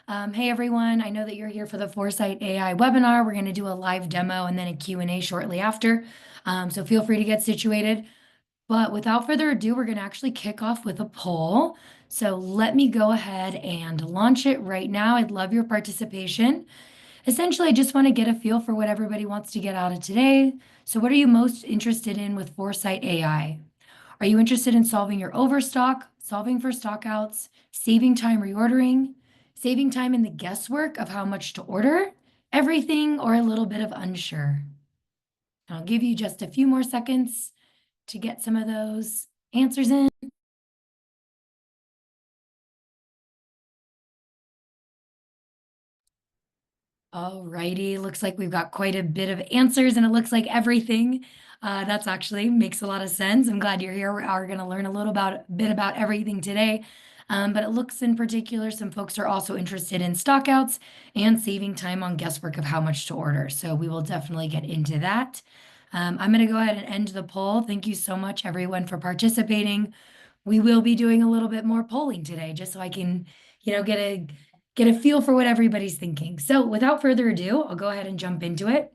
Hey everyone, I know that you're here for the Foresight AI webinar. We're going to do a live demo and then a Q&A shortly after. So feel free to get situated. But without further ado, we're going to actually kick off with a poll. So let me go ahead and launch it right now. I'd love your participation. Essentially, I just want to get a feel for what everybody wants to get out of today. So what are you most interested in with Foresight AI? Are you interested in solving your overstock, solving for stockouts, saving time reordering, saving time in the guesswork of how much to order, everything, or a little bit of unsure? I'll give you just a few more seconds to get some of those answers in. All righty, looks like we've got quite a bit of answers, and it looks like everything. That's actually makes a lot of sense. I'm glad you're here. We are going to learn a bit about everything today. But it looks in particular, some folks are also interested in stockouts and saving time on guesswork of how much to order. So we will definitely get into that. I'm going to go ahead and end the poll. Thank you so much, everyone, for participating. We will be doing a little bit more polling today, just so I can, get a feel for what everybody's thinking. So without further ado, I'll go ahead and jump into it.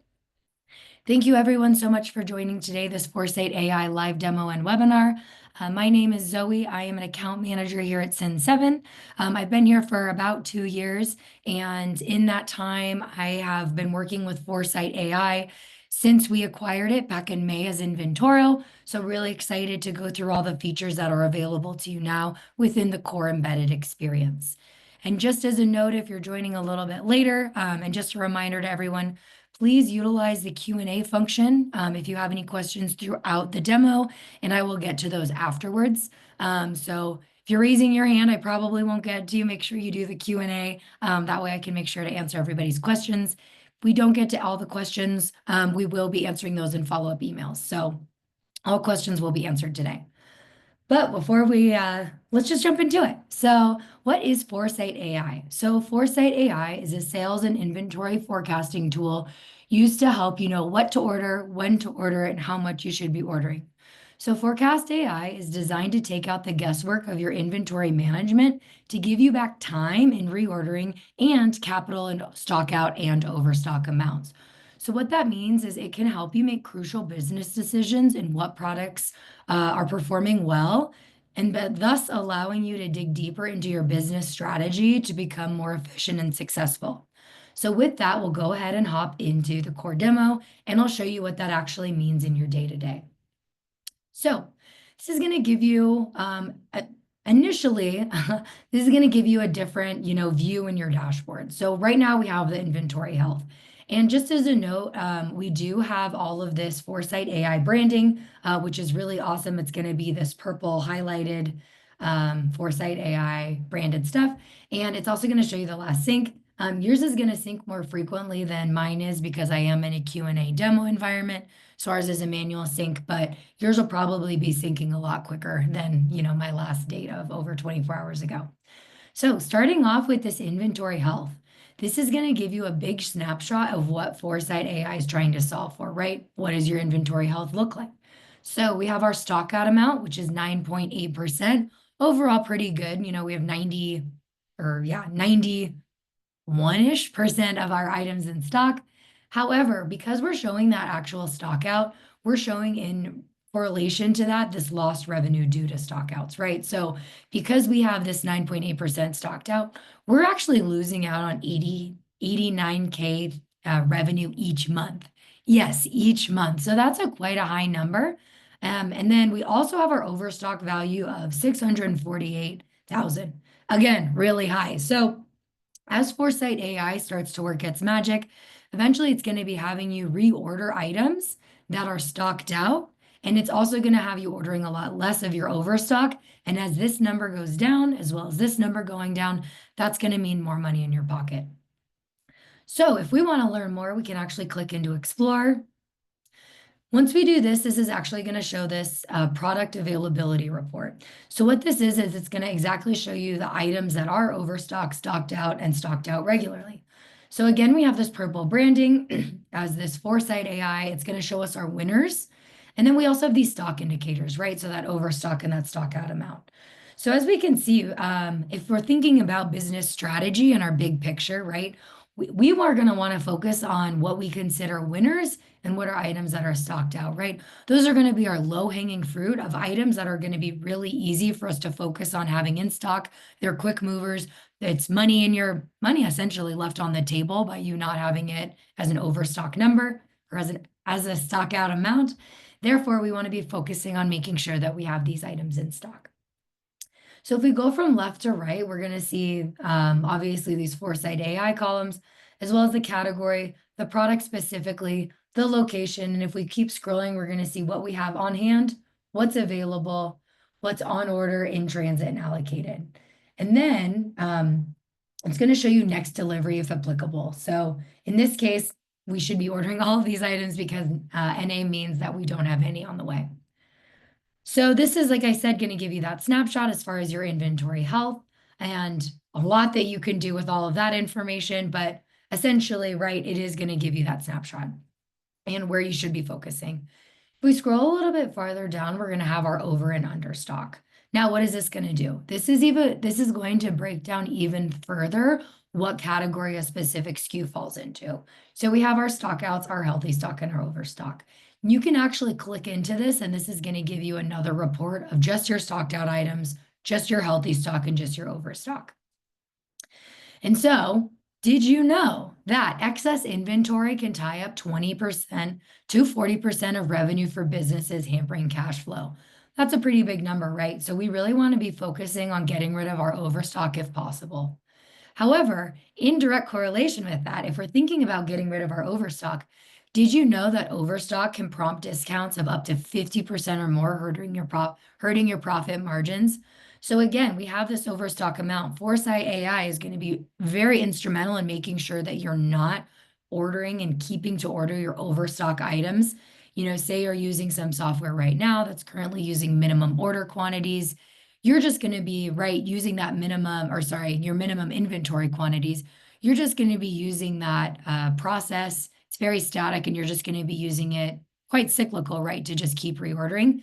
Thank you everyone so much for joining today, this Foresight AI live demo and webinar. My name is Zoe. I am an account manager here at Cin7. I've been here for about 2 years, and in that time, I have been working with Foresight AI since we acquired it back in May as Inventorial. So really excited to go through all the features that are available to you now within the core embedded experience. And just as a note, if you're joining a little bit later, and just a reminder to everyone, please utilize the Q&A function if you have any questions throughout the demo, and I will get to those afterwards. So if you're raising your hand, I probably won't get to you. Make sure you do the Q&A. That way I can make sure to answer everybody's questions. If we don't get to all the questions, we will be answering those in follow-up emails. So all questions will be answered today. But before let's just jump into it. So what is Foresight AI? So Foresight AI is a sales and inventory forecasting tool used to help you know what to order, when to order, and how much you should be ordering. So Forecast AI is designed to take out the guesswork of your inventory management to give you back time in reordering and capital and stock out and overstock amounts. So what that means is it can help you make crucial business decisions in what products are performing well, and thus allowing you to dig deeper into your business strategy to become more efficient and successful. So with that, we'll go ahead and hop into the core demo, and I'll show you what that actually means in your day-to-day. So this is going to give you, initially, this is going to give you a different, view in your dashboard. So right now we have the inventory health. And just as a note, we do have all of this Foresight AI branding, which is really awesome. It's going to be this purple highlighted Foresight AI branded stuff. And it's also going to show you the last sync. Yours is going to sync more frequently than mine is because I am in a Q&A demo environment. So ours is a manual sync, but yours will probably be syncing a lot quicker than, my last data of over 24 hours ago. So starting off with this inventory health, this is going to give you a big snapshot of what Foresight AI is trying to solve for, right? What does your inventory health look like? So we have our stock out amount, which is 9.8%. Overall, pretty good. We have 91-ish% of our items in stock. However, because we're showing that actual stock out, we're showing in correlation to that this lost revenue due to stockouts, right? So because we have this 9.8% stocked out, we're actually losing out on 89K revenue each month. Yes, each month. So that's quite a high number. And then we also have our overstock value of 648,000. Again, really high. So as Foresight AI starts to work its magic, eventually it's going to be having you reorder items that are stocked out. And it's also going to have you ordering a lot less of your overstock. And as this number goes down, as well as this number going down, that's going to mean more money in your pocket. So if we want to learn more, we can actually click into Explore. Once we do this, this is actually going to show this product availability report. So what this is it's going to exactly show you the items that are overstocked, stocked out, and stocked out regularly. So again, we have this purple branding as this Foresight AI. It's going to show us our winners. And then we also have these stock indicators, right? So that overstock and that stock out amount. So as we can see, if we're thinking about business strategy and our big picture, right, we are going to want to focus on what we consider winners and what are items that are stocked out, right? Those are going to be our low-hanging fruit of items that are going to be really easy for us to focus on having in stock. They're quick movers. It's money in your money essentially left on the table by you not having it as an overstock number or as a stock out amount. Therefore, we want to be focusing on making sure that we have these items in stock. So if we go from left to right, we're going to see obviously these Foresight AI columns, as well as the category, the product specifically, the location. And if we keep scrolling, we're going to see what we have on hand, what's available, what's on order, in transit, and allocated. And then it's going to show you next delivery if applicable. So in this case, we should be ordering all of these items because NA means that we don't have any on the way. So this is, like I said, going to give you that snapshot as far as your inventory health and a lot that you can do with all of that information. But essentially, right, it is going to give you that snapshot and where you should be focusing. If we scroll a little bit farther down, we're going to have our over and under stock. Now, what is this going to do? This is going to break down even further what category a specific SKU falls into. So we have our stockouts, our healthy stock, and our overstock. You can actually click into this, and this is going to give you another report of just your stocked out items, just your healthy stock, and just your overstock. And so, did you know that excess inventory can tie up 20% to 40% of revenue for businesses, hampering cash flow? That's a pretty big number, right? So we really want to be focusing on getting rid of our overstock if possible. However, in direct correlation with that, if we're thinking about getting rid of our overstock, did you know that overstock can prompt discounts of up to 50% or more, hurting your profit margins? So again, we have this overstock amount. Foresight AI is going to be very instrumental in making sure that you're not ordering and keeping to order your overstock items. You know, say you're using some software right now that's currently using minimum order quantities. You're just going to be, right, using that your minimum inventory quantities. You're just going to be using that process. It's very static, and you're just going to be using it quite cyclical, right, to just keep reordering.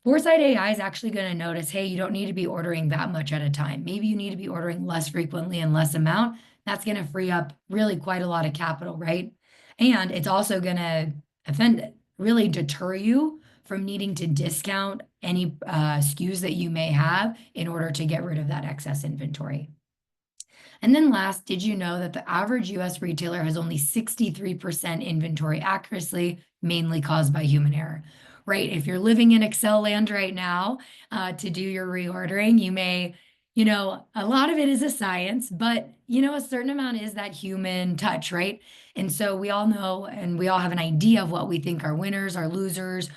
Foresight AI is actually going to notice, hey, you don't need to be ordering that much at a time. Maybe you need to be ordering less frequently and less amount. That's going to free up really quite a lot of capital, right? And it's also going to really deter you from needing to discount any SKUs that you may have in order to get rid of that excess inventory. And then last, did you know that the average US retailer has only 63% inventory accuracy, mainly caused by human error? Right? If you're living in Excel land right now to do your reordering, you may, a lot of it is a science, but, a certain amount is that human touch, right? And so we all know and we all have an idea of what we think are winners, our losers,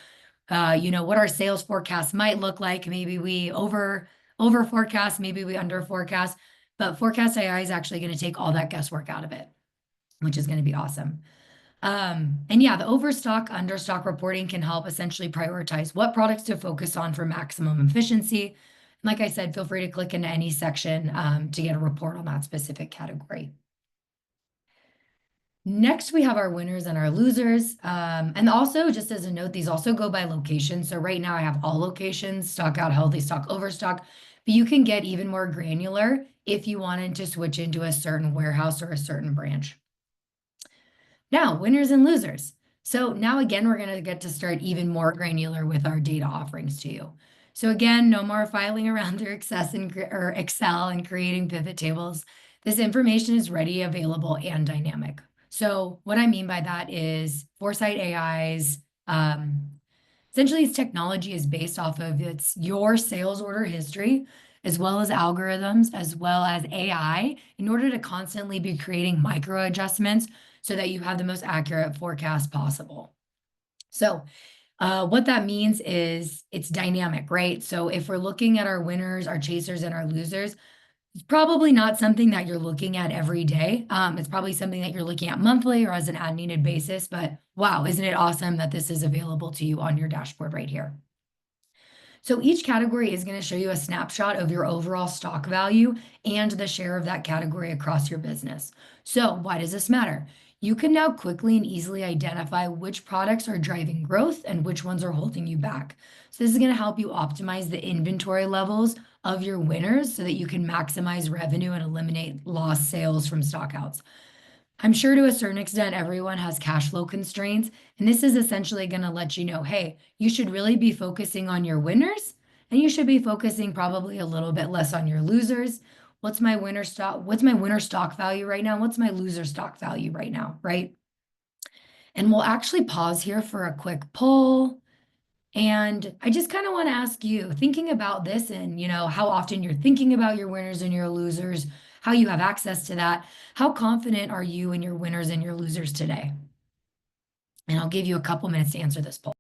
what our sales forecast might look like. Maybe we over forecast, maybe we under forecast, but Forecast AI is actually going to take all that guesswork out of it, which is going to be awesome. And yeah, the overstock, understock reporting can help essentially prioritize what products to focus on for maximum efficiency. And like I said, feel free to click into any section to get a report on that specific category. Next, we have our winners and our losers. And also, just as a note, these also go by location. So right now I have all locations, stock out, healthy stock, overstock, but you can get even more granular if you wanted to switch into a certain warehouse or a certain branch. Now, winners and losers. So now again, we're going to get to start even more granular with our data offerings to you. So again, no more filing around through Excel and creating pivot tables. This information is ready, available, and dynamic. So what I mean by that is Foresight AI's, essentially its technology is based off of your sales order history, as well as algorithms, as well as AI, in order to constantly be creating micro adjustments so that you have the most accurate forecast possible. So what that means is it's dynamic, right? So if we're looking at our winners, our chasers, and our losers, it's probably not something that you're looking at every day. It's probably something that you're looking at monthly or as an as-needed basis. But wow, isn't it awesome that this is available to you on your dashboard right here? So each category is going to show you a snapshot of your overall stock value and the share of that category across your business. So why does this matter? You can now quickly and easily identify which products are driving growth and which ones are holding you back. So this is going to help you optimize the inventory levels of your winners so that you can maximize revenue and eliminate lost sales from stockouts. I'm sure to a certain extent, everyone has cash flow constraints, and this is essentially going to let you know, hey, you should really be focusing on your winners, and you should be focusing probably a little bit less on your losers. What's my winner stock? What's my winner stock value right now? What's my loser stock value right now, right? And we'll actually pause here for a quick poll. And I just kind of want to ask you, thinking about this and, how often you're thinking about your winners and your losers, how you have access to that, how confident are you in your winners and your losers today? And I'll give you a couple minutes to answer this poll.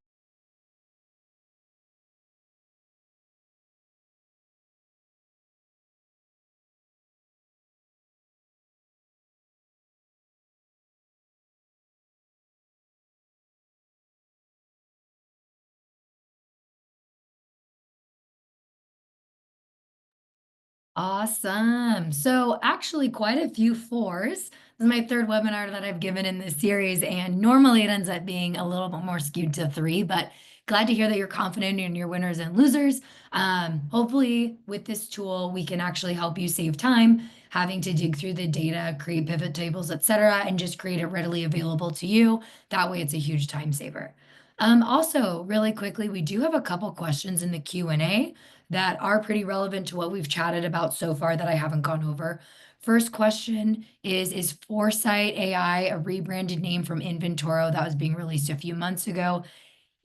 Awesome. So actually quite a few fours. This is my third webinar that I've given in this series, and normally it ends up being a little bit more skewed to three, but glad to hear that you're confident in your winners and losers. Hopefully with this tool, we can actually help you save time having to dig through the data, create pivot tables, etc., and just create it readily available to you. That way it's a huge time saver. Also, really quickly, we do have a couple questions in the Q&A that are pretty relevant to what we've chatted about so far that I haven't gone over. First question is Foresight AI a rebranded name from Inventoro that was being released a few months ago?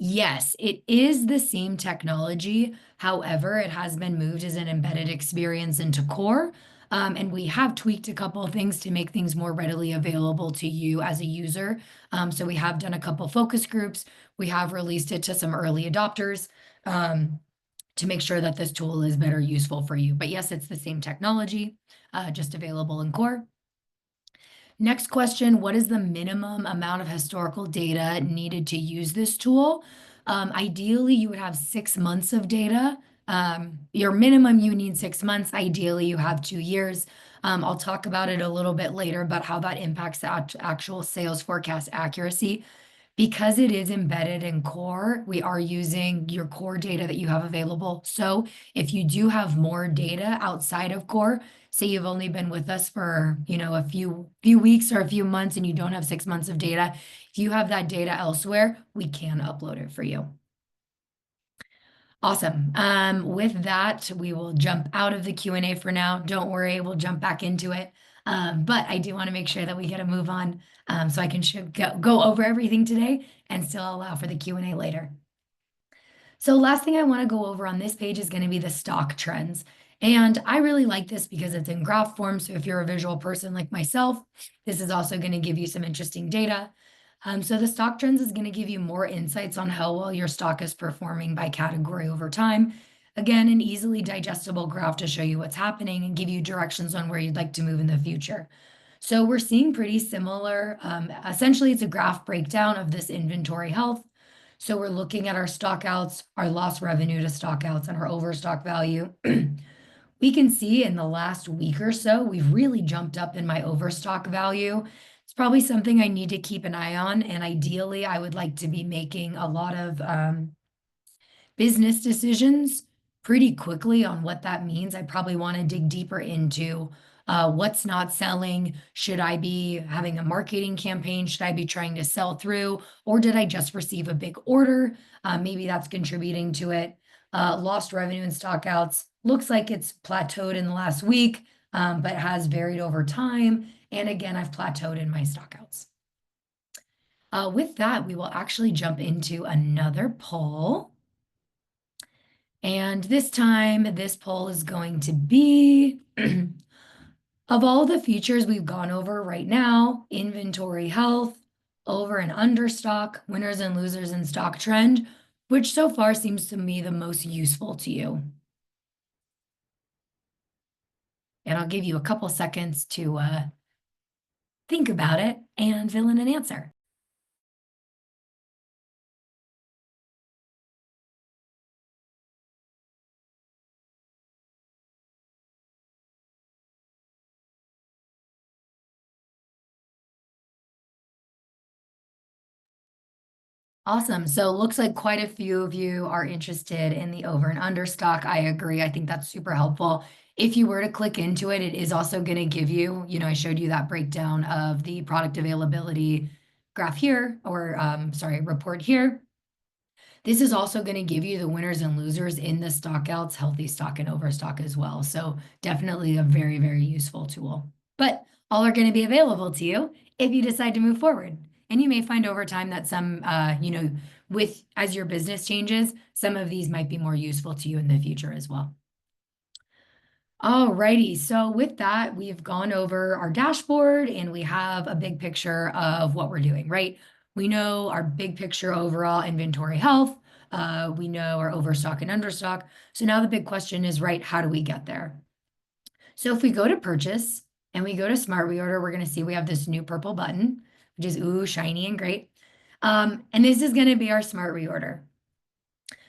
Yes, it is the same technology. However, it has been moved as an embedded experience into Core. And we have tweaked a couple of things to make things more readily available to you as a user. So we have done a couple focus groups. We have released it to some early adopters. To make sure that this tool is better useful for you. But yes, it's the same technology, just available in Core. Next question, what is the minimum amount of historical data needed to use this tool? Ideally, you would have 6 months of data. Your minimum, you need 6 months. Ideally, you have 2 years. I'll talk about it a little bit later about how that impacts the actual sales forecast accuracy. Because it is embedded in Core, we are using your Core data that you have available. So if you do have more data outside of Core, say you've only been with us for, a few weeks or a few months and you don't have 6 months of data, if you have that data elsewhere, we can upload it for you. Awesome. With that, we will jump out of the Q&A for now. Don't worry, we'll jump back into it. But I do want to make sure that we get a move on so I can go over everything today and still allow for the Q&A later. So last thing I want to go over on this page is going to be the stock trends. And I really like this because it's in graph form. So if you're a visual person like myself, this is also going to give you some interesting data. So the stock trends is going to give you more insights on how well your stock is performing by category over time. Again, an easily digestible graph to show you what's happening and give you directions on where you'd like to move in the future. So we're seeing pretty similar. Essentially, it's a graph breakdown of this inventory health. So we're looking at our stockouts, our lost revenue to stockouts, and our overstock value. We can see in the last week or so, we've really jumped up in my overstock value. It's probably something I need to keep an eye on. And ideally, I would like to be making a lot of business decisions pretty quickly on what that means. I probably want to dig deeper into what's not selling. Should I be having a marketing campaign? Should I be trying to sell through? Or did I just receive a big order? Maybe that's contributing to it. Lost revenue and stockouts. Looks like it's plateaued in the last week, but has varied over time. And again, I've plateaued in my stockouts. With that, we will actually jump into another poll. And this time, this poll is going to be of all the features we've gone over right now, inventory health, over and under stock, winners and losers in stock trend, which so far seems to me the most useful to you. And I'll give you a couple seconds to think about it and fill in an answer. Awesome. So it looks like quite a few of you are interested in the over and under stock. I agree. I think that's super helpful. If you were to click into it, it is also going to give you, I showed you that breakdown of the product availability graph here, or sorry, report here. This is also going to give you the winners and losers in the stockouts, healthy stock and overstock as well. So definitely a very, very useful tool. But all are going to be available to you if you decide to move forward. And you may find over time that some, with as your business changes, some of these might be more useful to you in the future as well. Alrighty, so with that, we've gone over our dashboard and we have a big picture of what we're doing, right? We know our big picture overall inventory health. We know our overstock and understock. So now the big question is, right, how do we get there? So if we go to purchase and we go to smart reorder, we're going to see we have this new purple button, which is ooh, shiny and great. And this is going to be our smart reorder.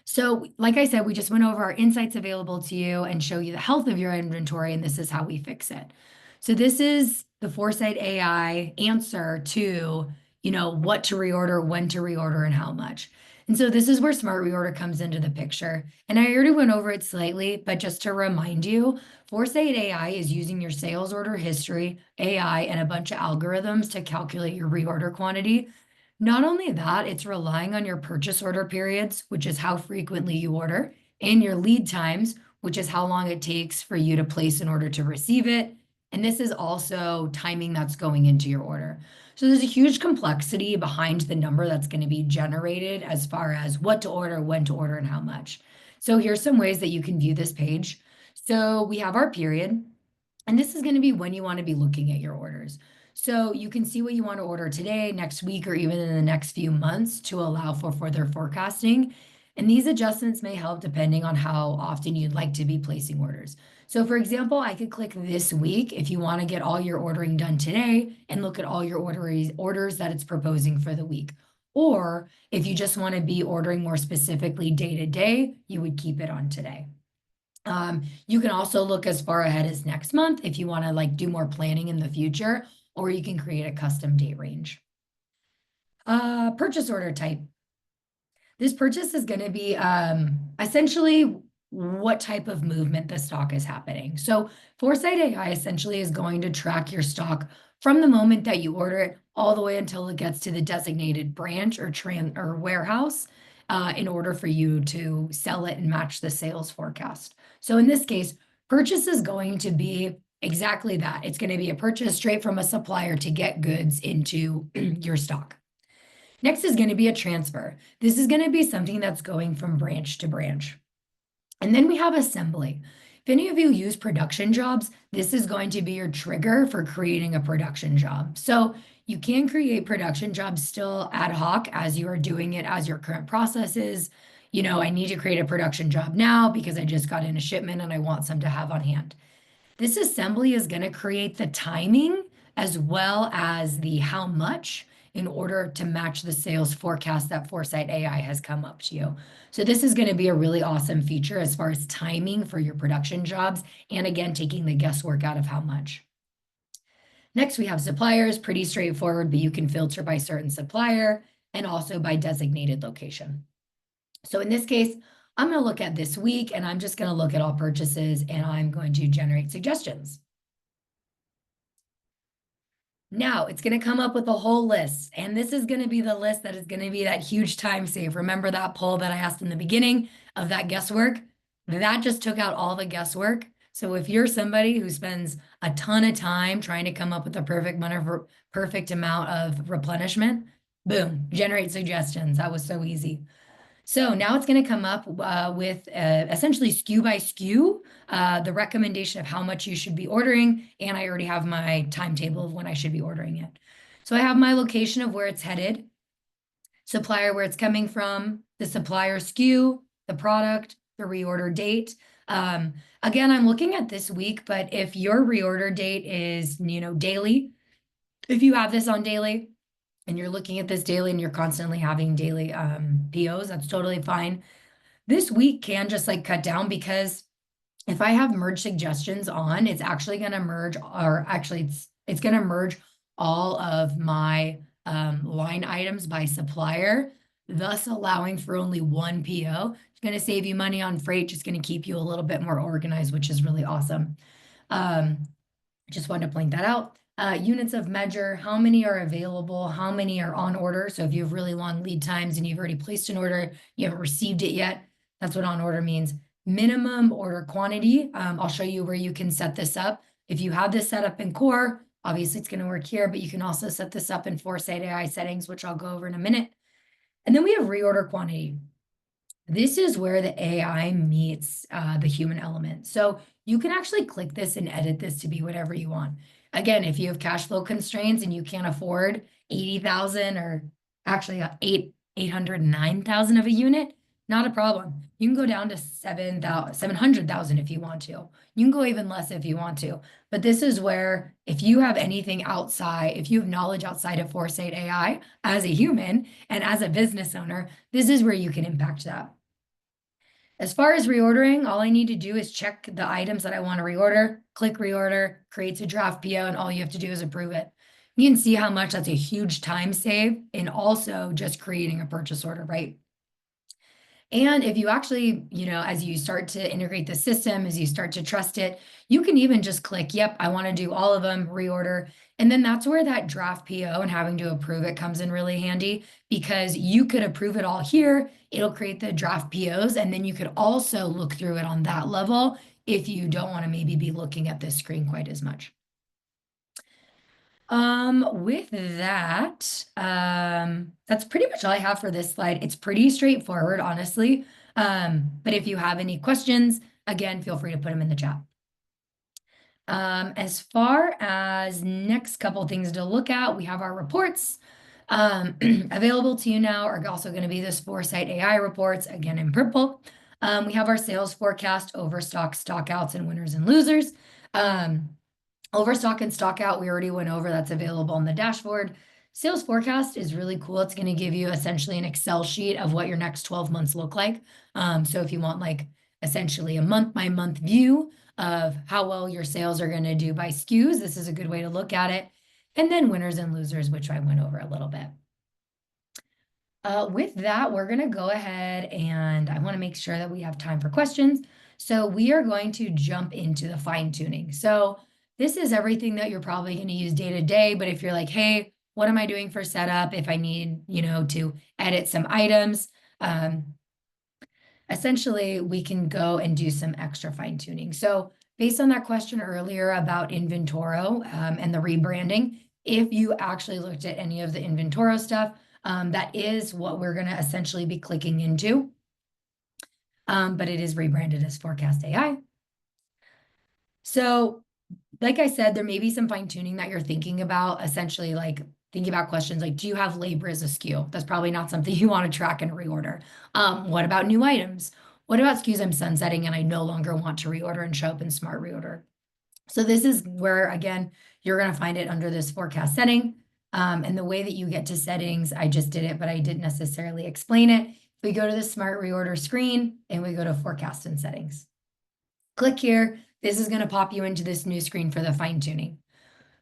So like I said, we just went over our insights available to you and show you the health of your inventory, and this is how we fix it. So this is the ForesightAI answer to, what to reorder, when to reorder, and how much. And so this is where Smart Reorder comes into the picture. And I already went over it slightly, but just to remind you, ForesightAI is using your sales order history, AI, and a bunch of algorithms to calculate your reorder quantity. Not only that, it's relying on your purchase order periods, which is how frequently you order, and your lead times, which is how long it takes for you to place an order to receive it. And this is also timing that's going into your order. So there's a huge complexity behind the number that's going to be generated as far as what to order, when to order, and how much. So here's some ways that you can view this page. So we have our period, and this is going to be when you want to be looking at your orders. So you can see what you want to order today, next week, or even in the next few months to allow for further forecasting. And these adjustments may help depending on how often you'd like to be placing orders. So for example, I could click this week if you want to get all your ordering done today and look at all your orders that it's proposing for the week. Or if you just want to be ordering more specifically day to day, you would keep it on today. You can also look as far ahead as next month if you want to do more planning in the future, or you can create a custom date range. Purchase order type. This purchase is going to be essentially what type of movement the stock is happening. So ForesightAI essentially is going to track your stock from the moment that you order it all the way until it gets to the designated branch or warehouse in order for you to sell it and match the sales forecast. So in this case, purchase is going to be exactly that. It's going to be a purchase straight from a supplier to get goods into your stock. Next is going to be a transfer. This is going to be something that's going from branch to branch. And then we have assembly. If any of you use production jobs, this is going to be your trigger for creating a production job. So you can create production jobs still ad hoc as you are doing it as your current process is. I need to create a production job now because I just got in a shipment and I want some to have on hand. This assembly is going to create the timing as well as the how much in order to match the sales forecast that ForesightAI has come up to you. So this is going to be a really awesome feature as far as timing for your production jobs, and again, taking the guesswork out of how much. Next, we have suppliers, pretty straightforward, but you can filter by certain supplier and also by designated location. So in this case, I'm going to look at this week and I'm just going to look at all purchases and I'm going to generate suggestions. Now it's going to come up with a whole list, and this is going to be the list that is going to be that huge time save. Remember that poll that I asked in the beginning of that guesswork? That just took out all the guesswork. So if you're somebody who spends a ton of time trying to come up with the perfect amount of replenishment, boom, generate suggestions. That was so easy. So now it's going to come up with essentially SKU by SKU, the recommendation of how much you should be ordering, and I already have my timetable of when I should be ordering it. So I have my location of where it's headed, supplier where it's coming from, the supplier SKU, the product, the reorder date. Again, I'm looking at this week, but if your reorder date is, daily, if you have this on daily, and you're looking at this daily and you're constantly having daily POs, that's totally fine. This week can just cut down because if I have merge suggestions on, it's actually going to merge, or actually it's going to merge all of my line items by supplier. thus allowing for only one PO. It's going to save you money on freight, just going to keep you a little bit more organized, which is really awesome. Um, just wanted to point that out. Units of measure, how many are available, how many are on order. So if you have really long lead times and you've already placed an order, you haven't received it yet, that's what on order means. Minimum order quantity, I'll show you where you can set this up. If you have this set up in Core, obviously it's going to work here, but you can also set this up in ForesightAI settings, which I'll go over in a minute. And then we have reorder quantity. This is where the AI meets the human element. So you can actually click this and edit this to be whatever you want. Again, if you have cash flow constraints and you can't afford 80,000 or actually 809,000 of a unit, not a problem. You can go down to 700,000 if you want to. You can go even less if you want to. But this is where if you have anything outside, if you have knowledge outside of Foresight AI as a human and as a business owner, this is where you can impact that. As far as reordering, all I need to do is check the items that I want to reorder, click reorder, creates a draft PO, and all you have to do is approve it. You can see how much that's a huge time save and also just creating a purchase order, right? And if you actually, as you start to integrate the system, as you start to trust it, you can even just click, yep, I want to do all of them, reorder. And then that's where that draft PO and having to approve it comes in really handy because you could approve it all here. It'll create the draft POs. And then you could also look through it on that level if you don't want to maybe be looking at this screen quite as much. With that, that's pretty much all I have for this slide. It's pretty straightforward, honestly. But if you have any questions, again, feel free to put them in the chat. As far as next couple things to look at, we have our reports available to you now are also going to be this Foresight AI reports, again in purple. We have our sales forecast, overstock, stockouts, and winners and losers. Overstock and stock out, we already went over, that's available on the dashboard. Sales forecast is really cool. It's going to give you essentially an Excel sheet of what your next 12 months look like. So if you want like essentially a month by month view of how well your sales are going to do by SKUs, this is a good way to look at it. And then winners and losers, which I went over a little bit. With that, we're going to go ahead and I want to make sure that we have time for questions. So we are going to jump into the fine tuning. So this is everything that you're probably going to use day to day. But if you're like, hey, what am I doing for setup? If I need, to edit some items, essentially we can go and do some extra fine tuning. So based on that question earlier about Inventoro and the rebranding, if you actually looked at any of the Inventoro stuff, that is what we're going to essentially be clicking into. But it is rebranded as Forecast AI. So like I said, there may be some fine tuning that you're thinking about, essentially like thinking about questions like, do you have labor as a SKU? That's probably not something you want to track and reorder. What about new items? What about SKUs I'm sunsetting and I no longer want to reorder and show up in Smart Reorder? So this is where, again, you're going to find it under this forecast setting. And the way that you get to settings, I just did it, but I didn't necessarily explain it. We go to the Smart Reorder screen and we go to forecast and settings. Click here. This is going to pop you into this new screen for the fine tuning.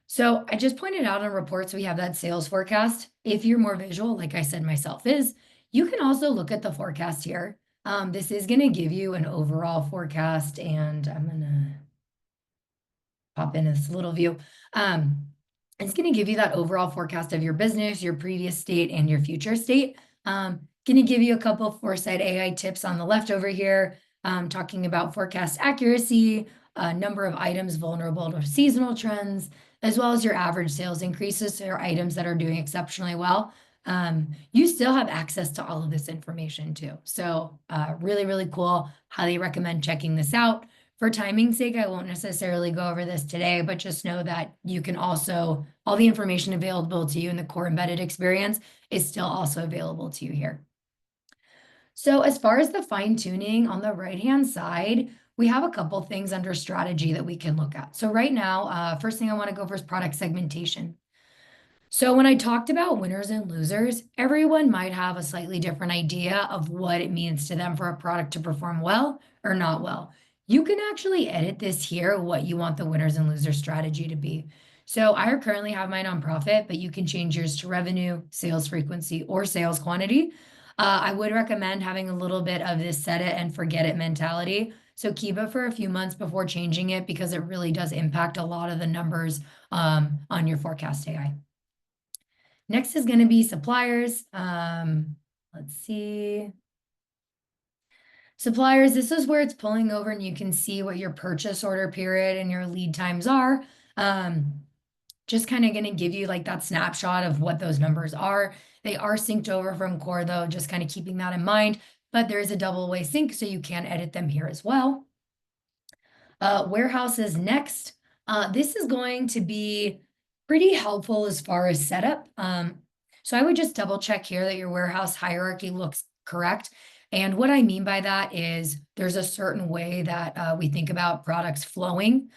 So I just pointed out on reports, we have that sales forecast. If you're more visual, like I said myself is, you can also look at the forecast here. This is going to give you an overall forecast, and I'm going to pop in this little view. It's going to give you that overall forecast of your business, your previous state, and your future state. Going to give you a couple of Foresight AI tips on the left over here, talking about forecast accuracy, number of items vulnerable to seasonal trends, as well as your average sales increases, so your items that are doing exceptionally well. You still have access to all of this information too. So really, really cool. Highly recommend checking this out. For timing's sake, I won't necessarily go over this today, but just know that you can also, all the information available to you in the core embedded experience is still also available to you here. So as far as the fine tuning on the right-hand side, we have a couple things under strategy that we can look at. So right now, first thing I want to go over is product segmentation. So when I talked about winners and losers, everyone might have a slightly different idea of what it means to them for a product to perform well or not well. You can actually edit this here, what you want the winners and losers strategy to be. So I currently have mine on profit, but you can change yours to revenue, sales frequency, or sales quantity. I would recommend having a little bit of this set it and forget it mentality. So keep it for a few months before changing it because it really does impact a lot of the numbers on your forecast AI. Next is going to be suppliers. Let's see. Suppliers, this is where it's pulling over and you can see what your purchase order period and your lead times are. Just kind of going to give you like that snapshot of what those numbers are. They are synced over from core though, just kind of keeping that in mind, but there is a double way sync, so you can edit them here as well. Warehouses next. This is going to be pretty helpful as far as setup. So I would just double check here that your warehouse hierarchy looks correct. And what I mean by that is there's a certain way that we think about products flowing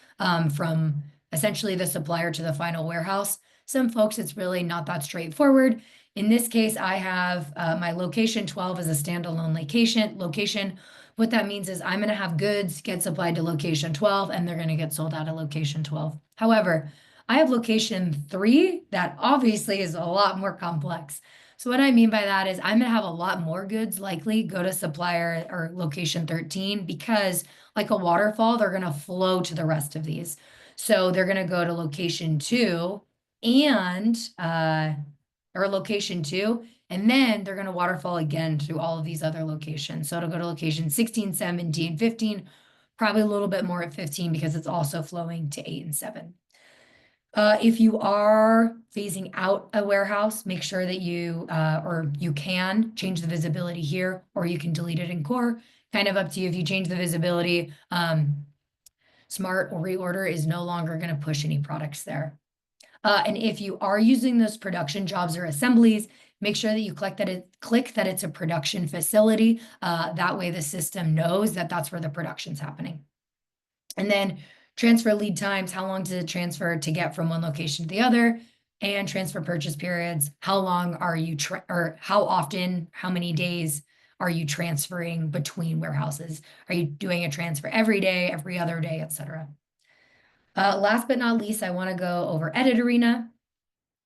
from essentially the supplier to the final warehouse. Some folks, it's really not that straightforward. In this case, I have my location 12 as a standalone location. What that means is I'm going to have goods get supplied to location 12 and they're going to get sold out of location 12. However, I have location 3 that obviously is a lot more complex. So what I mean by that is I'm going to have a lot more goods likely go to supplier or location 13 because like a waterfall, they're going to flow to the rest of these. So they're going to go to location 2 and or location 2, and then they're going to waterfall again to all of these other locations. So it'll go to location 16, 17, 15, probably a little bit more at 15 because it's also flowing to 8 and 7. If you are phasing out a warehouse, make sure that you, or you can change the visibility here, or you can delete it in core. Kind of up to you. If you change the visibility, Smart or reorder is no longer going to push any products there. And if you are using those production jobs or assemblies, make sure that you click that it's a production facility. That way the system knows that that's where the production's happening. And then transfer lead times, how long does it transfer to get from one location to the other? And transfer purchase periods, how long are you, or how often, how many days are you transferring between warehouses? Are you doing a transfer every day, every other day, etc.? Last but not least, I want to go over Edit Arena.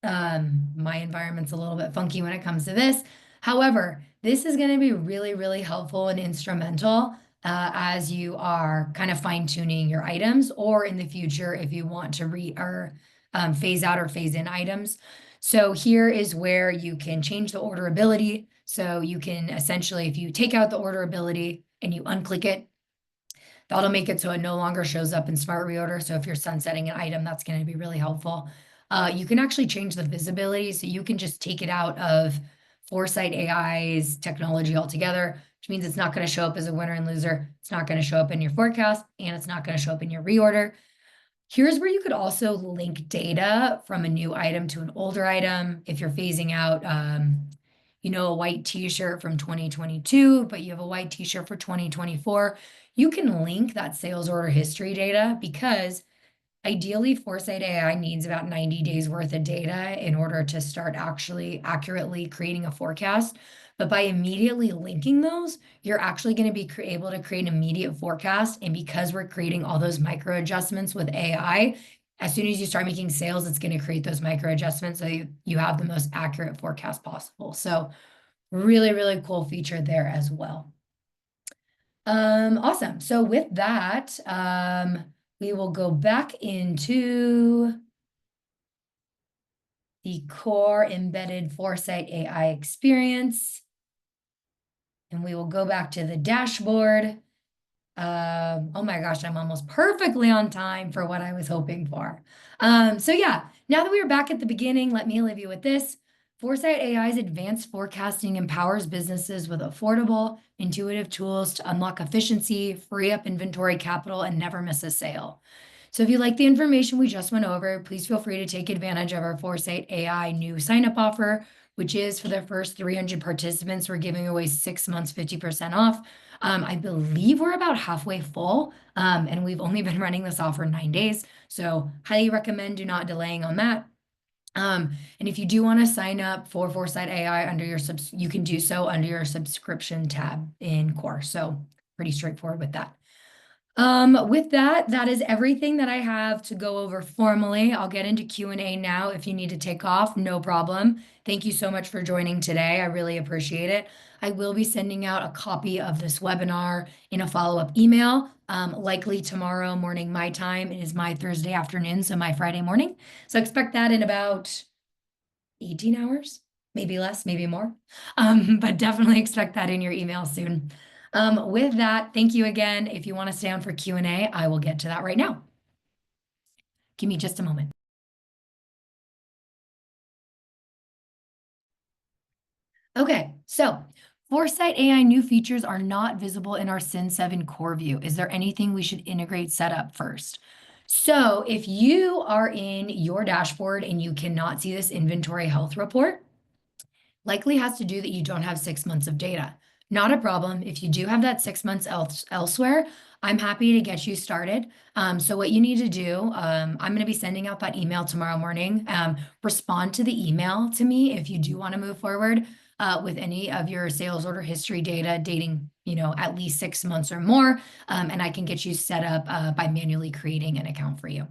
My environment's a little bit funky when it comes to this. However, this is going to be really, really helpful and instrumental as you are kind of fine-tuning your items, or in the future, if you want to phase out or phase in items. So here is where you can change the orderability. So you can essentially, if you take out the orderability and you unclick it, that'll make it so it no longer shows up in Smart Reorder. So if you're sunsetting an item, that's going to be really helpful. You can actually change the visibility, so you can just take it out of ForesightAI's technology altogether, which means it's not going to show up as a winner and loser. It's not going to show up in your forecast, and it's not going to show up in your reorder. Here's where you could also link data from a new item to an older item. If you're phasing out, a white t-shirt from 2022, but you have a white t-shirt for 2024, you can link that sales order history data because ideally ForesightAI needs about 90 days worth of data in order to start actually accurately creating a forecast. But by immediately linking those, you're actually going to be able to create an immediate forecast. And because we're creating all those micro adjustments with AI, as soon as you start making sales, it's going to create those micro adjustments so you have the most accurate forecast possible. So really, really cool feature there as well. Awesome. So with that, we will go back into the core embedded ForesightAI experience. And we will go back to the dashboard. Oh my gosh, I'm almost perfectly on time for what I was hoping for. So yeah, now that we are back at the beginning, let me leave you with this. ForesightAI's advanced forecasting empowers businesses with affordable, intuitive tools to unlock efficiency, free up inventory capital, and never miss a sale. So if you like the information we just went over, please feel free to take advantage of our ForesightAI new sign-up offer, which is for the first 300 participants. We're giving away 6 months, 50% off. I believe we're about halfway full, and we've only been running this offer 9 days. So highly recommend not delaying on that. And if you do want to sign up for ForesightAI under your you can do so under your subscription tab in Core. So pretty straightforward with that. With that, that is everything that I have to go over formally. I'll get into Q&A now. If you need to take off, no problem. Thank you so much for joining today. I really appreciate it. I will be sending out a copy of this webinar in a follow-up email, likely tomorrow morning my time. It is my Thursday afternoon, so my Friday morning. So expect that in about 18 hours, maybe less, maybe more. But definitely expect that in your email soon. With that, thank you again. If you want to stay on for Q&A, I will get to that right now. Give me just a moment. Okay, so Foresight AI new features are not visible in our Cin7 core view. Is there anything we should integrate setup first? So if you are in your dashboard and you cannot see this inventory health report, likely has to do that you don't have 6 months of data. Not a problem. If you do have that 6 months elsewhere, I'm happy to get you started. So what you need to do, I'm going to be sending out that email tomorrow morning. Respond to the email to me if you do want to move forward with any of your sales order history data dating, at least 6 months or more, and I can get you set up by manually creating an account for you.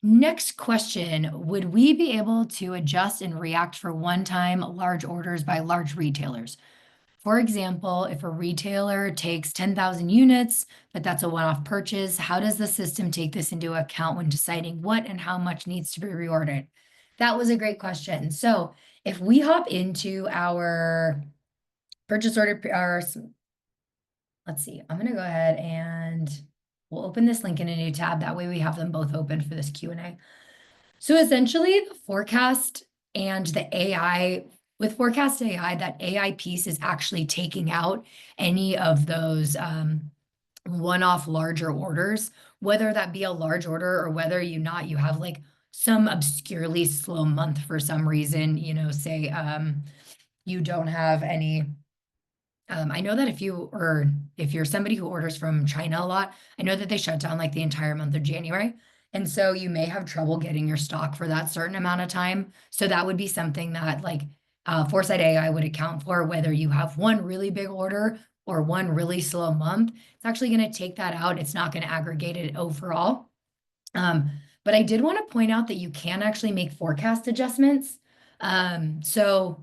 Next question, would we be able to adjust and react for one-time large orders by large retailers? For example, if a retailer takes 10,000 units, but that's a one-off purchase, how does the system take this into account when deciding what and how much needs to be reordered? That was a great question. So if we hop into our purchase order, let's see, I'm going to go ahead and we'll open this link in a new tab. That way we have them both open for this Q&A. So essentially, the forecast and the AI, with forecast AI, that AI piece is actually taking out any of those one-off larger orders, whether that be a large order or whether you have like some obscurely slow month for some reason, say you don't have any. I know that if you're somebody who orders from China a lot, I know that they shut down like the entire month of January. And so you may have trouble getting your stock for that certain amount of time. So that would be something that like Foresight AI would account for, whether you have one really big order or one really slow month. It's actually going to take that out. It's not going to aggregate it overall. But I did want to point out that you can actually make forecast adjustments. So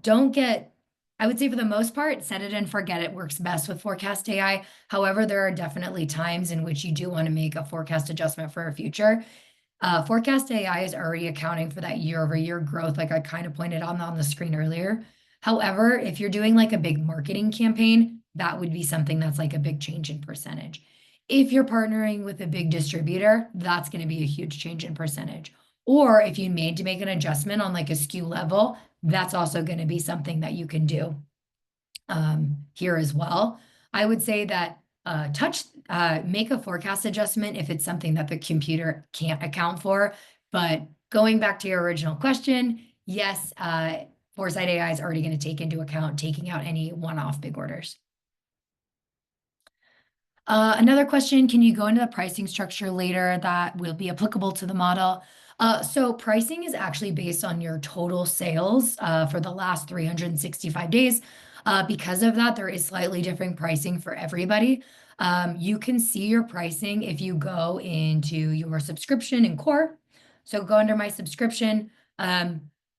I would say for the most part, set it and forget it works best with forecast AI. However, there are definitely times in which you do want to make a forecast adjustment for a future. Forecast AI is already accounting for that year-over-year growth, like I kind of pointed out on the screen earlier. However, if you're doing like a big marketing campaign, that would be something that's like a big change in percentage. If you're partnering with a big distributor, that's going to be a huge change in percentage. Or if you need to make an adjustment on like a SKU level, that's also going to be something that you can do here as well. I would say that make a forecast adjustment if it's something that the computer can't account for. But going back to your original question, yes, Foresight AI is already going to take into account taking out any one-off big orders. Another question, can you go into the pricing structure later that will be applicable to the model? So pricing is actually based on your total sales for the last 365 days. Because of that, there is slightly different pricing for everybody. You can see your pricing if you go into your subscription in core. So go under my subscription,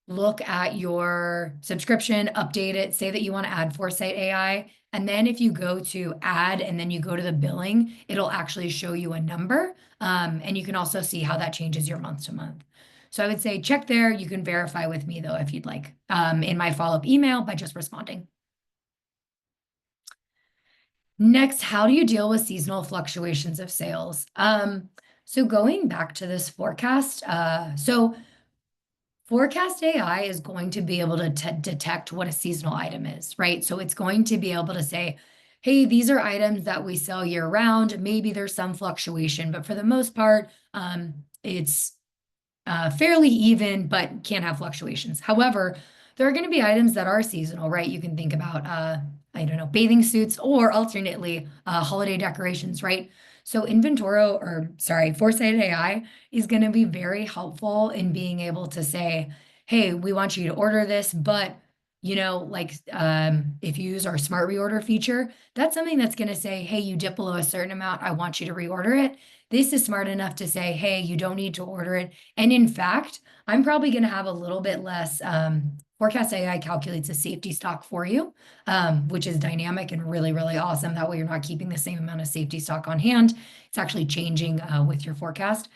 look at your subscription, update it, say that you want to add Foresight AI. And then if you go to add and then you go to the billing, it'll actually show you a number. And you can also see how that changes your month to month. So I would say check there. You can verify with me though, if you'd like, in my follow-up email by just responding. Next, how do you deal with seasonal fluctuations of sales? So going back to this forecast, Forecast AI is going to be able to detect what a seasonal item is, right? So it's going to be able to say, hey, these are items that we sell year round. Maybe there's some fluctuation, but for the most part, it's fairly even, but can have fluctuations. However, there are going to be items that are seasonal, right? You can think about, I don't know, bathing suits or alternately holiday decorations, right? So Foresight AI is going to be very helpful in being able to say, hey, we want you to order this, but like if you use our smart reorder feature, that's something that's going to say, hey, you dip below a certain amount, I want you to reorder it. This is smart enough to say, hey, you don't need to order it. And in fact, I'm probably going to have a little bit less. Forecast AI calculates a safety stock for you, which is dynamic and really, really awesome. That way you're not keeping the same amount of safety stock on hand. It's actually changing with your forecast.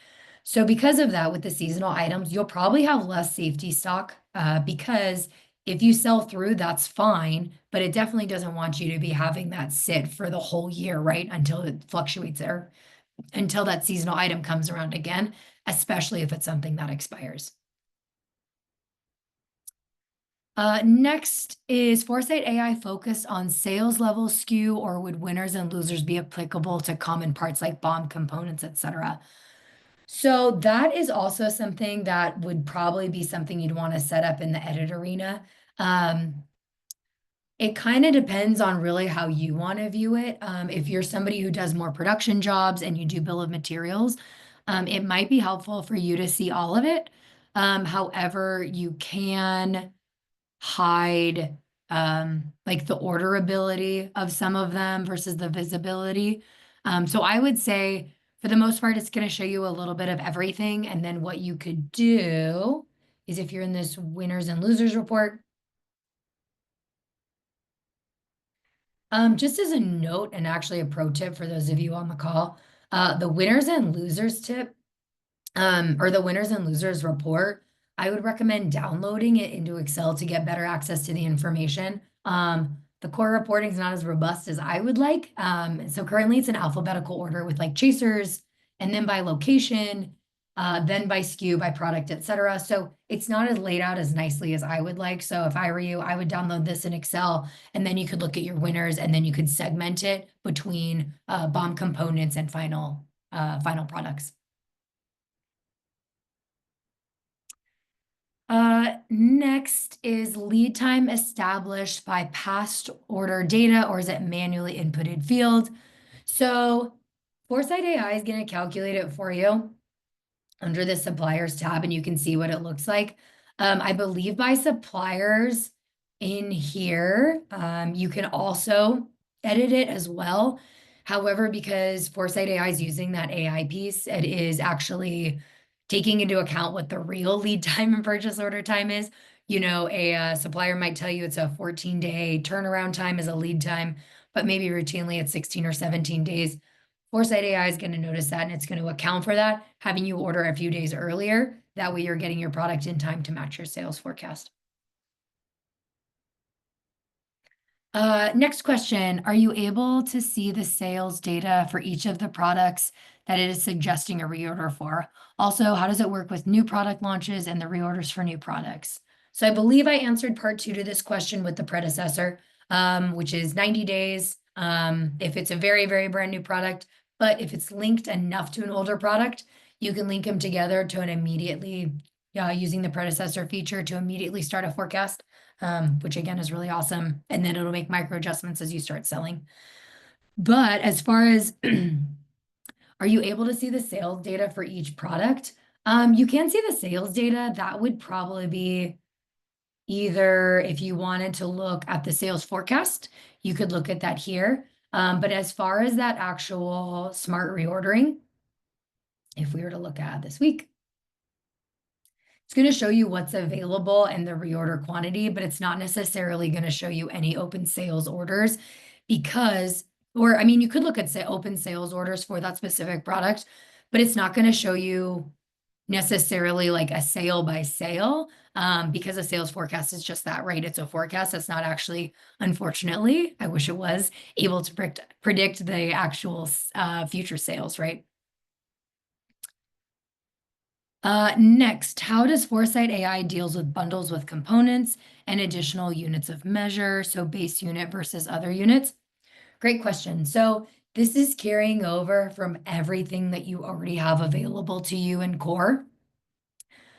So because of that, with the seasonal items, you'll probably have less safety stock because if you sell through, that's fine, but it definitely doesn't want you to be having that sit for the whole year, right? Until it fluctuates there, until that seasonal item comes around again, especially if it's something that expires. Next is Foresight AI focused on sales level SKU, or would winners and losers be applicable to common parts like BOM components, etc.? So that is also something that would probably be something you'd want to set up in the edit arena. It kind of depends on really how you want to view it. If you're somebody who does more production jobs and you do bill of materials, it might be helpful for you to see all of it. However, you can hide like the orderability of some of them versus the visibility. So I would say for the most part, it's going to show you a little bit of everything. And then what you could do is if you're in this winners and losers report, just as a note and actually a pro tip for those of you on the call, the winners and losers tip, or the winners and losers report, I would recommend downloading it into Excel to get better access to the information. The core reporting is not as robust as I would like. So currently it's in alphabetical order with like chasers and then by location, then by SKU, by product, etc. So it's not as laid out as nicely as I would like. So if I were you, I would download this in Excel and then you could look at your winners and then you could segment it between BOM components and final products. Next is lead time established by past order data, or is it manually inputted field? So Foresight AI is going to calculate it for you under the suppliers tab, and you can see what it looks like. I believe by suppliers in here, you can also edit it as well. However, because Foresight AI is using that AI piece, it is actually taking into account what the real lead time and purchase order time is. A supplier might tell you it's a 14-day turnaround time as a lead time, but maybe routinely it's 16 or 17 days. Foresight AI is going to notice that and it's going to account for that, having you order a few days earlier. That way you're getting your product in time to match your sales forecast. Next question. Are you able to see the sales data for each of the products that it is suggesting a reorder for? Also, how does it work with new product launches and the reorders for new products? So I believe I answered part 2 to this question with the predecessor, which is 90 days if it's a very, very brand new product. But if it's linked enough to an older product, you can link them together to an immediately, using the predecessor feature to immediately start a forecast. Which again is really awesome. And then it'll make micro adjustments as you start selling. But as far as, are you able to see the sales data for each product? You can see the sales data. That would probably be either if you wanted to look at the sales forecast, you could look at that here. But as far as that actual smart reordering, if we were to look at this week, it's going to show you what's available and the reorder quantity, but it's not necessarily going to show you any open sales orders because, or I mean, you could look at say open sales orders for that specific product, but it's not going to show you necessarily like a sale by sale because a sales forecast is just that, right? It's a forecast. It's not actually, unfortunately, I wish it was able to predict the actual future sales, right? Next, how does Foresight AI deals with bundles with components and additional units of measure? So base unit versus other units. Great question. So this is carrying over from everything that you already have available to you in core.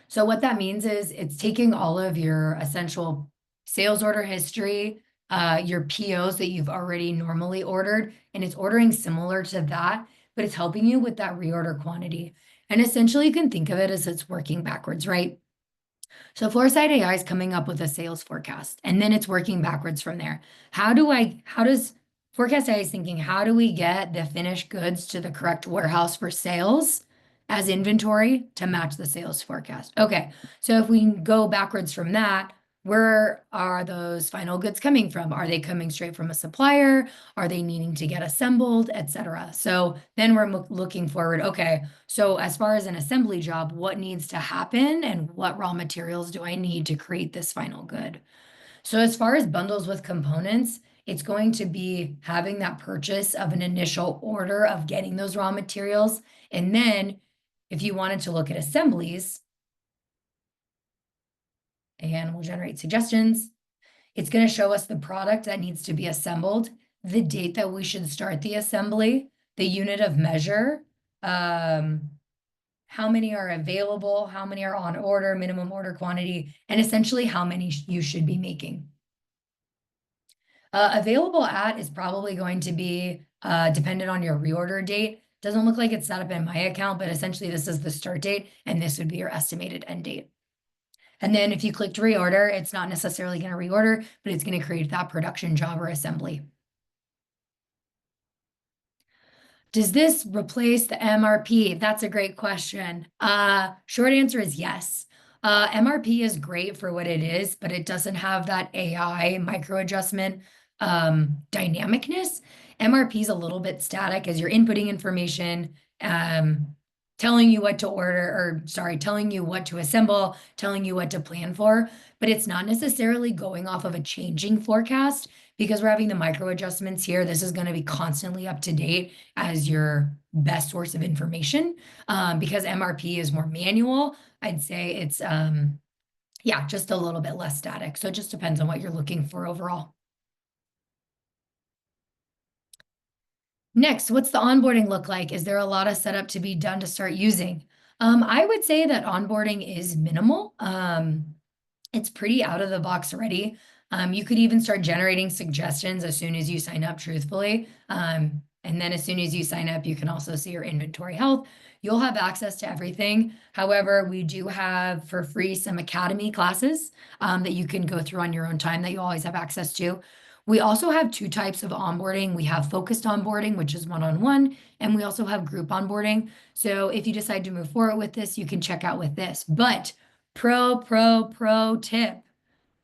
So what that means is it's taking all of your essential sales order history, your POs that you've already normally ordered, and it's ordering similar to that, but it's helping you with that reorder quantity. And essentially you can think of it as it's working backwards, right? So Foresight AI is coming up with a sales forecast, and then it's working backwards from there. How does Forecast AI is thinking, how do we get the finished goods to the correct warehouse for sales as inventory to match the sales forecast? Okay, so if we go backwards from that, where are those final goods coming from? Are they coming straight from a supplier? Are they needing to get assembled, etc.? So then we're looking forward, okay, so as far as an assembly job, what needs to happen and what raw materials do I need to create this final good? So as far as bundles with components, it's going to be having that purchase of an initial order of getting those raw materials. And then if you wanted to look at assemblies, and we'll generate suggestions, it's going to show us the product that needs to be assembled, the date that we should start the assembly, the unit of measure, how many are available, how many are on order, minimum order quantity, and essentially how many you should be making. Available at is probably going to be dependent on your reorder date. Doesn't look like it's set up in my account, but essentially this is the start date, and this would be your estimated end date. And then if you click to reorder, it's not necessarily going to reorder, but it's going to create that production job or assembly. Does this replace the MRP? That's a great question. Short answer is yes. MRP is great for what it is, but it doesn't have that AI micro adjustment dynamicness. MRP is a little bit static as you're inputting information, telling you what to order, or sorry, telling you what to assemble, telling you what to plan for, but it's not necessarily going off of a changing forecast because we're having the micro adjustments here. This is going to be constantly up to date as your best source of information. Because MRP is more manual, I'd say it's, yeah, just a little bit less static. So it just depends on what you're looking for overall. Next, what's the onboarding look like? Is there a lot of setup to be done to start using? I would say that onboarding is minimal. It's pretty out of the box ready. You could even start generating suggestions as soon as you sign up, truthfully. And then as soon as you sign up, you can also see your inventory health. You'll have access to everything. However, we do have for free some academy classes that you can go through on your own time that you always have access to. We also have two types of onboarding. We have focused onboarding, which is one-on-one, and we also have group onboarding. So if you decide to move forward with this, you can check out with this. But pro tip.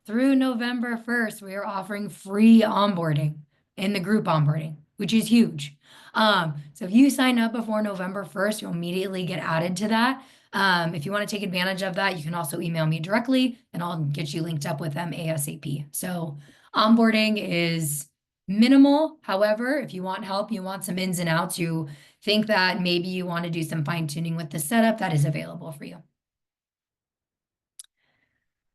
Through November 1st, we are offering free onboarding in the group onboarding, which is huge. So if you sign up before November 1st, you'll immediately get added to that. If you want to take advantage of that, you can also email me directly and I'll get you linked up with them ASAP. So onboarding is minimal. However, if you want help, you want some ins and outs, you think that maybe you want to do some fine tuning with the setup, that is available for you.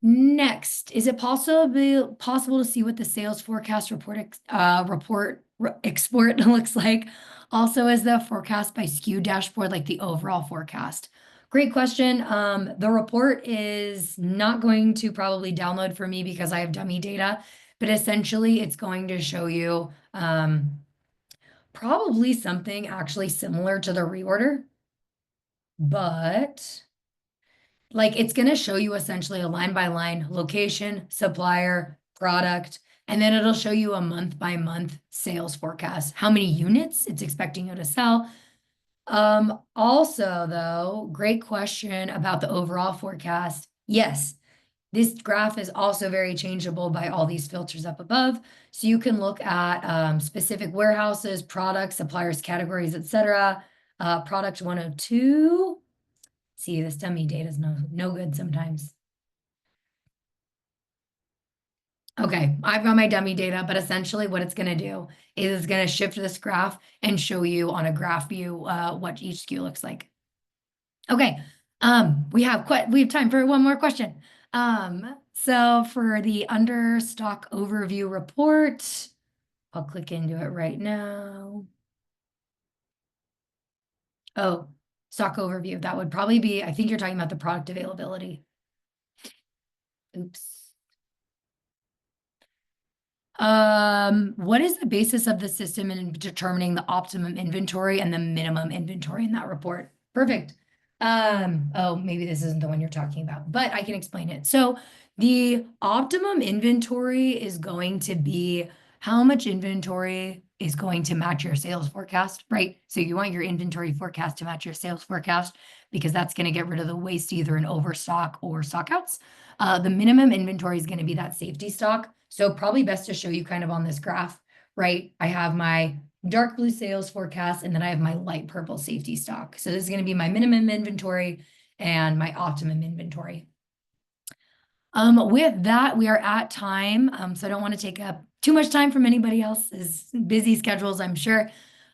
Next, is it possible to see what the sales forecast export looks like? Also, is the forecast by SKU dashboard like the overall forecast? Great question. The report is not going to probably download for me because I have dummy data, but essentially it's going to show you probably something actually similar to the reorder, but like it's going to show you essentially a line by line location, supplier, product, and then it'll show you a month by month sales forecast, how many units it's expecting you to sell. Also though, great question about the overall forecast. Yes, this graph is also very changeable by all these filters up above. So you can look at specific warehouses, products, suppliers, categories, etc. Product 102. See, this dummy data is no good sometimes. Okay, I've got my dummy data, but essentially what it's going to do is it's going to shift this graph and show you on a graph view what each SKU looks like. Okay, we have time for one more question. So for the under stock overview report, I'll click into it right now. Oh, stock overview. That would probably be, I think you're talking about the product availability. Oops. What is the basis of the system in determining the optimum inventory and the minimum inventory in that report? Perfect. Oh, maybe this isn't the one you're talking about, but I can explain it. So the optimum inventory is going to be how much inventory is going to match your sales forecast, right? So you want your inventory forecast to match your sales forecast because that's going to get rid of the waste either in overstock or stockouts. The minimum inventory is going to be that safety stock. So probably best to show you kind of on this graph, right? I have my dark blue sales forecast, and then I have my light purple safety stock. So this is going to be my minimum inventory and my optimum inventory. With that, we are at time. So I don't want to take up too much time from anybody else's busy schedules, I'm sure.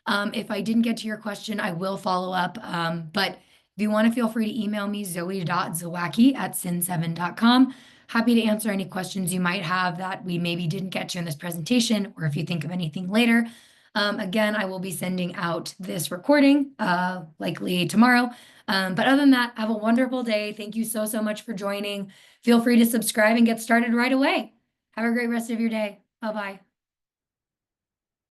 If I didn't get to your question, I will follow up. But if you want to, feel free to email me, zoe.zawacki@cin7.com. Happy to answer any questions you might have that we maybe didn't get to in this presentation, or if you think of anything later. Again, I will be sending out this recording likely tomorrow. But other than that, have a wonderful day. Thank you so, so much for joining. Feel free to subscribe and get started right away. Have a great rest of your day. Bye-bye.